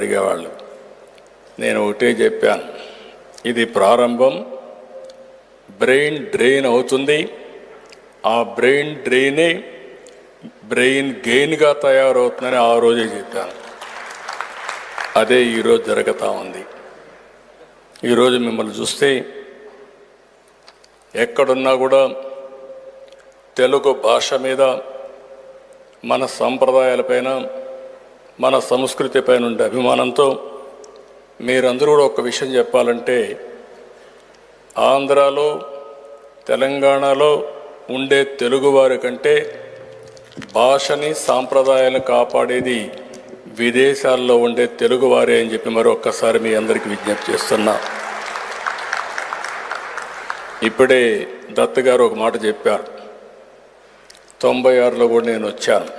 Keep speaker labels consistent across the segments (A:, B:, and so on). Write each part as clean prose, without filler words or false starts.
A: అడిగేవాళ్ళు. నేను ఒకటే చెప్పాను, ఇది ప్రారంభం, బ్రెయిన్ డ్రెయిన్ అవుతుంది, ఆ బ్రెయిన్ డ్రెయినే బ్రెయిన్ గెయిన్గా తయారవుతుందని ఆ రోజే చెప్పాను. అదే ఈరోజు జరుగుతూ ఉంది. ఈరోజు మిమ్మల్ని చూస్తే ఎక్కడున్నా కూడా తెలుగు భాష మీద, మన సంప్రదాయాలపైన, మన సంస్కృతి పైన ఉండే అభిమానంతో మీరందరూ కూడా ఒక విషయం చెప్పాలంటే, ఆంధ్రాలో తెలంగాణలో ఉండే తెలుగువారి కంటే భాషని సాంప్రదాయాలను కాపాడేది విదేశాల్లో ఉండే తెలుగువారే అని చెప్పి మరొక్కసారి మీ అందరికీ విజ్ఞప్తి చేస్తున్నా. ఇప్పుడే దత్ గారు ఒక మాట చెప్పారు, 96లో కూడా నేను వచ్చాను.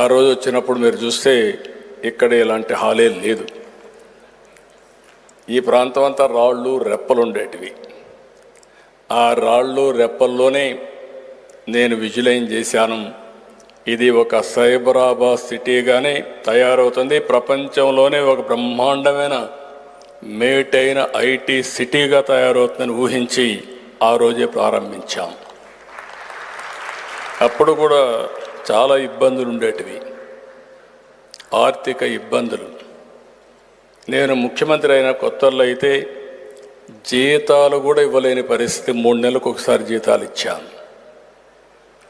A: ఆ రోజు వచ్చినప్పుడు మీరు చూస్తే ఇక్కడ ఇలాంటి హాలే లేదు. ఈ ప్రాంతం అంతా రాళ్ళు రెప్పలు ఉండేటివి. ఆ రాళ్ళు రెప్పల్లోనే నేను విజులైజ్ చేశాను, ఇది ఒక సైబరాబాద్ సిటీగానే తయారవుతుంది, ప్రపంచంలోనే ఒక బ్రహ్మాండమైన మేటైన ఐటీ సిటీగా తయారవుతుందని ఊహించి ఆ రోజే ప్రారంభించాం. అప్పుడు కూడా చాలా ఇబ్బందులు ఉండేటివి, ఆర్థిక ఇబ్బందులు. నేను ముఖ్యమంత్రి అయిన కొత్తల్లో అయితే జీతాలు కూడా ఇవ్వలేని పరిస్థితి, 3 నెలలకు ఒకసారి జీతాలు ఇచ్చాను.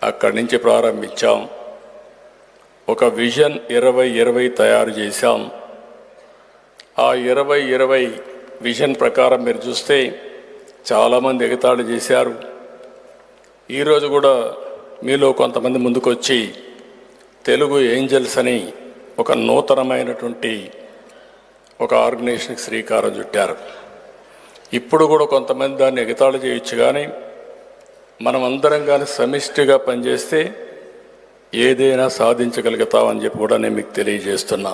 A: అక్కడి నుంచి ప్రారంభించాం. ఒక విజన్ 2020 తయారు చేశాం. ఆ 2020 విజన్ ప్రకారం మీరు చూస్తే చాలామంది ఎగతాళి చేశారు. ఈరోజు కూడా మీలో కొంతమంది ముందుకొచ్చి తెలుగు ఏంజల్స్ అని ఒక నూతనమైనటువంటి ఒక ఆర్గనైజేషన్కి శ్రీకారం చుట్టారు. ఇప్పుడు కూడా కొంతమంది దాన్ని ఎగతాళి చేయొచ్చు, కానీ మనం అందరం కానీ సమిష్టిగా పనిచేస్తే ఏదైనా సాధించగలుగుతామని చెప్పి కూడా నేను మీకు తెలియజేస్తున్నా.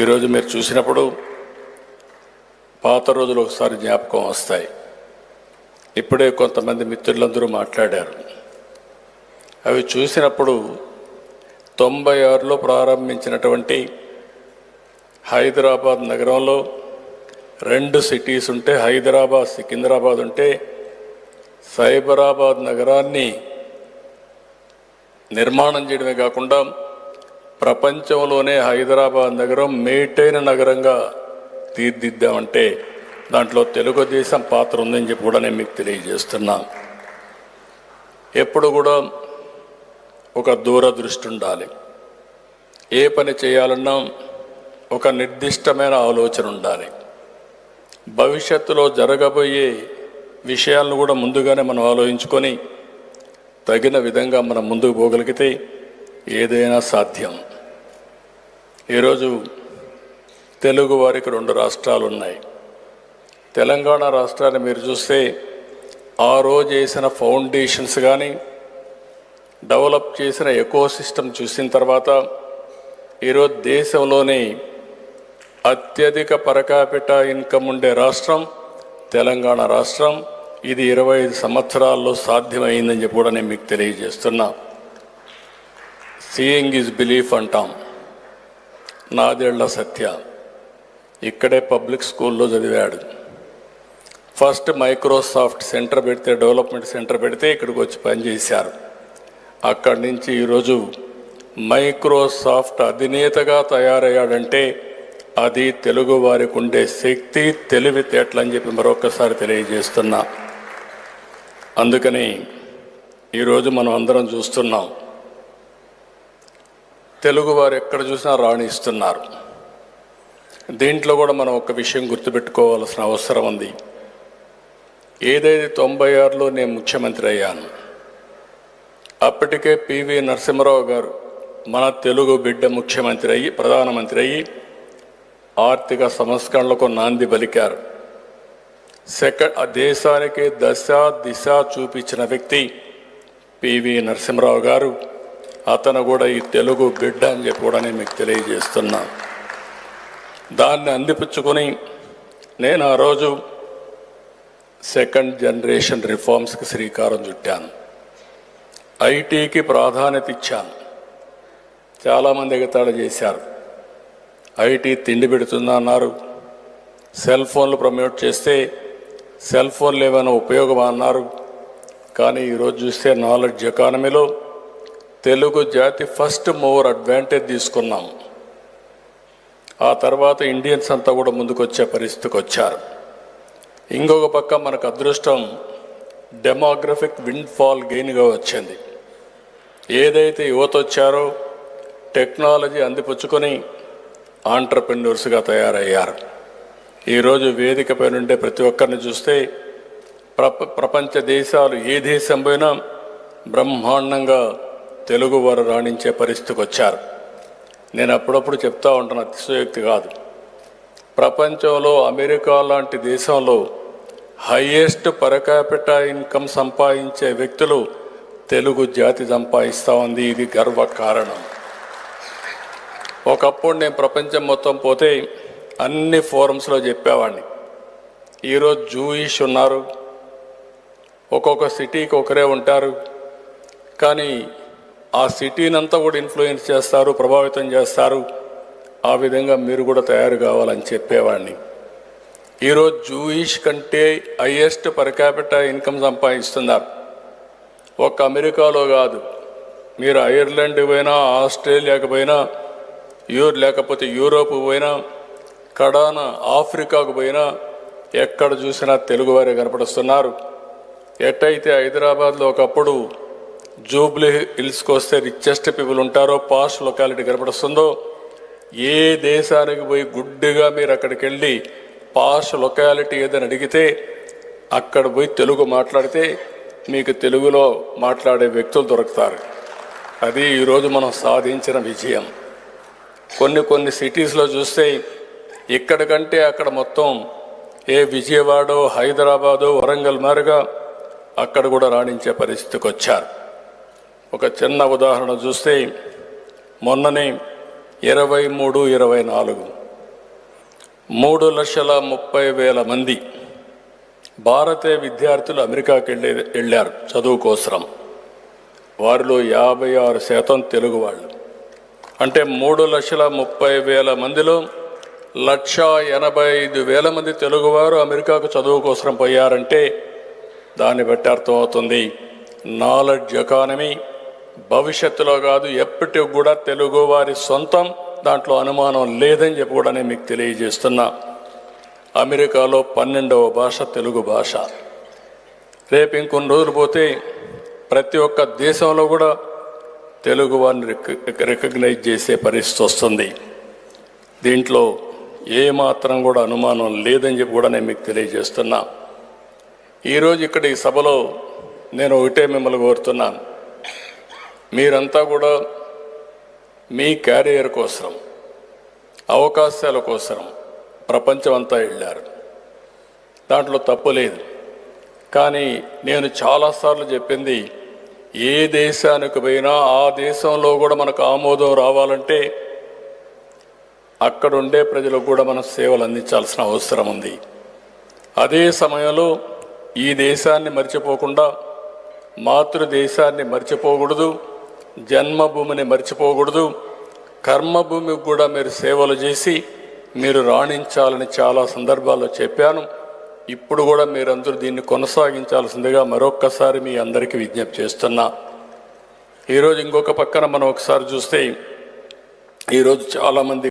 A: ఈరోజు మీరు చూసినప్పుడు పాత రోజులు ఒకసారి జ్ఞాపకం వస్తాయి. ఇప్పుడే కొంతమంది మిత్రులందరూ మాట్లాడారు. అవి చూసినప్పుడు 96లో ప్రారంభించినటువంటి హైదరాబాద్ నగరంలో 2 సిటీస్ ఉంటే, హైదరాబాద్ సికింద్రాబాద్ ఉంటే, సైబరాబాద్ నగరాన్ని నిర్మాణం చేయడమే కాకుండా ప్రపంచంలోనే హైదరాబాద్ నగరం మేటైన నగరంగా తీర్దిద్దామంటే దాంట్లో తెలుగుదేశం పాత్ర ఉందని చెప్పి కూడా నేను మీకు తెలియజేస్తున్నా. ఎప్పుడు కూడా ఒక దూరదృష్టి ఉండాలి. ఏ పని చేయాలన్నా ఒక నిర్దిష్టమైన ఆలోచన ఉండాలి. భవిష్యత్తులో జరగబోయే విషయాలను కూడా ముందుగానే మనం ఆలోచించుకొని తగిన విధంగా మనం ముందుకు పోగలిగితే ఏదైనా సాధ్యం. ఈరోజు తెలుగు వారికి 2 రాష్ట్రాలు ఉన్నాయి. తెలంగాణ రాష్ట్రాన్ని మీరు చూస్తే ఆ రోజు వేసిన ఫౌండేషన్స్ కానీ, డెవలప్ చేసిన ఎకోసిస్టమ్ చూసిన తర్వాత ఈరోజు దేశంలోనే అత్యధిక పర్ క్యాపిటా ఇన్కమ్ ఉండే రాష్ట్రం తెలంగాణ రాష్ట్రం. ఇది 25 సంవత్సరాల్లో సాధ్యమైందని చెప్పి కూడా నేను మీకు తెలియజేస్తున్నా. సీయింగ్ ఈజ్ బిలీఫ్ అంటాం. నాదేళ్ల సత్య ఇక్కడే పబ్లిక్ స్కూల్లో చదివాడు. ఫస్ట్ మైక్రోసాఫ్ట్ సెంటర్ పెడితే, డెవలప్మెంట్ సెంటర్ పెడితే ఇక్కడికి వచ్చి పనిచేశారు. అక్కడి నుంచి ఈరోజు మైక్రోసాఫ్ట్ అధినేతగా తయారయ్యాడంటే అది తెలుగు వారికి ఉండే శక్తి, తెలివితేటలని చెప్పి మరొకసారి తెలియజేస్తున్నా. అందుకని ఈరోజు మనం అందరం చూస్తున్నాం, తెలుగు వారు ఎక్కడ చూసినా రాణిస్తున్నారు. దీంట్లో కూడా మనం ఒక విషయం గుర్తుపెట్టుకోవాల్సిన అవసరం ఉంది. ఏదైతే 96లో నేను ముఖ్యమంత్రి అయ్యాను, అప్పటికే పివి నరసింహారావు గారు మన తెలుగు బిడ్డ ముఖ్యమంత్రి అయ్యి, ప్రధానమంత్రి అయ్యి ఆర్థిక సంస్కరణలకు నాంది పలికారు. దేశానికి దశ దిశ చూపించిన వ్యక్తి పివి నరసింహారావు గారు. అతను కూడా ఈ తెలుగు బిడ్డ అని చెప్పి కూడా నేను మీకు తెలియజేస్తున్నా. దాన్ని అందిపుచ్చుకొని నేను ఆ రోజు 2nd జనరేషన్ రిఫార్మ్స్కి శ్రీకారం చుట్టాను. ఐటీకి ప్రాధాన్యత ఇచ్చాను. చాలామంది ఎగతాళి చేశారు, ఐటీ తిండి పెడుతుందా అన్నారు. సెల్ ఫోన్లు ప్రమోట్ చేస్తే సెల్ ఫోన్లు ఏమైనా ఉపయోగమా అన్నారు. కానీ ఈరోజు చూస్తే నాలెడ్జ్ ఎకానమీలో తెలుగు జాతి ఫస్ట్ మూవర్ అడ్వాంటేజ్ తీసుకున్నాం. ఆ తర్వాత ఇండియన్స్ అంతా కూడా ముందుకు వచ్చే పరిస్థితికి వచ్చారు. ఇంకొక పక్క మనకు అదృష్టం డెమోగ్రఫిక్ విండ్ ఫాల్ గెయిన్గా వచ్చింది. ఏదైతే యువత వచ్చారో టెక్నాలజీ అందిపుచ్చుకొని ఆంటర్ప్రెన్యూర్స్గా తయారయ్యారు. ఈరోజు వేదికపై నుండే ప్రతి ఒక్కరిని చూస్తే ప్రపంచ దేశాలు ఏ దేశం పోయినా బ్రహ్మాండంగా తెలుగు వారు రాణించే పరిస్థితికి వచ్చారు. నేను అప్పుడప్పుడు చెప్తా ఉంటాను, అతిశయోక్తి కాదు. ప్రపంచంలో అమెరికా లాంటి దేశంలో హయ్యెస్ట్ పర్ క్యాపిటా ఇన్కమ్ సంపాదించే వ్యక్తులు తెలుగు జాతి సంపాదిస్తూ ఉంది. ఇది గర్వ కారణం. ఒకప్పుడు నేను ప్రపంచం మొత్తం పోతే అన్ని ఫోరమ్స్లో చెప్పేవాడిని. ఈరోజు జూయిష్ ఉన్నారు, ఒక్కొక్క సిటీకి ఒకరే ఉంటారు, కానీ ఆ సిటీనంతా కూడా ఇన్ఫ్లుయెన్స్ చేస్తారు, ప్రభావితం చేస్తారు. ఆ విధంగా మీరు కూడా తయారు కావాలని చెప్పేవాడిని. ఈరోజు జూయిష్ కంటే హైయెస్ట్ పర్ క్యాపిటా ఇన్కమ్ సంపాదిస్తున్నారు. ఒక్క అమెరికాలో కాదు, మీరు ఐర్లాండ్కి పోయినా, ఆస్ట్రేలియాకి పోయినా, లేకపోతే యూరోప్ పోయినా, కడాన ఆఫ్రికాకు పోయినా ఎక్కడ చూసినా తెలుగువారే కనపడుస్తున్నారు. ఎట్టయితే హైదరాబాద్లో ఒకప్పుడు జూబ్లీ హిల్స్కి వస్తే రిచెస్ట్ పీపుల్ ఉంటారో, పాష్ లొకాలిటీ కనపడుస్తుందో, ఏ దేశానికి పోయి గుడ్డిగా మీరు అక్కడికి వెళ్ళి పాష్ లొకాలిటీ ఏదని అడిగితే అక్కడ పోయి తెలుగు మాట్లాడితే మీకు తెలుగులో మాట్లాడే వ్యక్తులు దొరుకుతారు. అది ఈరోజు మనం సాధించిన విజయం. కొన్ని సిటీస్లో చూస్తే ఇక్కడికంటే అక్కడ మొత్తం ఏ విజయవాడో, హైదరాబాదో, వరంగల్ మారుగా అక్కడ కూడా రాణించే పరిస్థితికి వచ్చారు. ఒక చిన్న ఉదాహరణ చూస్తే మొన్ననే 23-24 3,30,000 మంది భారతీయ విద్యార్థులు అమెరికాకి వెళ్ళారు చదువు కోసం. వారిలో 56% తెలుగు వాళ్ళు. అంటే 3,30,000 మందిలో 1,85,000 మంది తెలుగువారు అమెరికాకు చదువు కోసం పోయారంటే దాన్ని బట్టి అర్థమవుతుంది నాలెడ్జ్ ఎకానమీ భవిష్యత్తులో కాదు, ఎప్పటికి కూడా తెలుగు వారి సొంతం, దాంట్లో అనుమానం లేదని చెప్పి కూడా నేను మీకు తెలియజేస్తున్నా. అమెరికాలో 12వ భాష తెలుగు భాష. రేపు ఇంకొన్ని రోజులు పోతే ప్రతి ఒక్క దేశంలో కూడా తెలుగు వారిని రికగ్నైజ్ చేసే పరిస్థితి వస్తుంది. దీంట్లో ఏమాత్రం కూడా అనుమానం లేదని చెప్పి కూడా నేను మీకు తెలియజేస్తున్నా. ఈరోజు ఇక్కడ ఈ సభలో నేను ఒకటే మిమ్మల్ని కోరుతున్నాను, మీరంతా కూడా మీ క్యారియర్ కోసం, అవకాశాల కోసం ప్రపంచం అంతా వెళ్ళారు. దాంట్లో తప్పు లేదు. కానీ నేను చాలాసార్లు చెప్పింది, ఏ దేశానికి పోయినా ఆ దేశంలో కూడా మనకు ఆమోదం రావాలంటే అక్కడుండే ప్రజలకు కూడా మనం సేవలు అందించాల్సిన అవసరం ఉంది. అదే సమయంలో ఈ దేశాన్ని మర్చిపోకుండా, మాతృదేశాన్ని మర్చిపోకూడదు, జన్మభూమిని మర్చిపోకూడదు, కర్మభూమికి కూడా మీరు సేవలు చేసి మీరు రాణించాలని చాలా సందర్భాల్లో చెప్పాను. ఇప్పుడు కూడా మీరందరూ దీన్ని కొనసాగించాల్సిందిగా మరొక్కసారి మీ అందరికీ విజ్ఞప్తి చేస్తున్నా. ఈరోజు ఇంకొక పక్కన మనం ఒకసారి చూస్తే ఈరోజు చాలామంది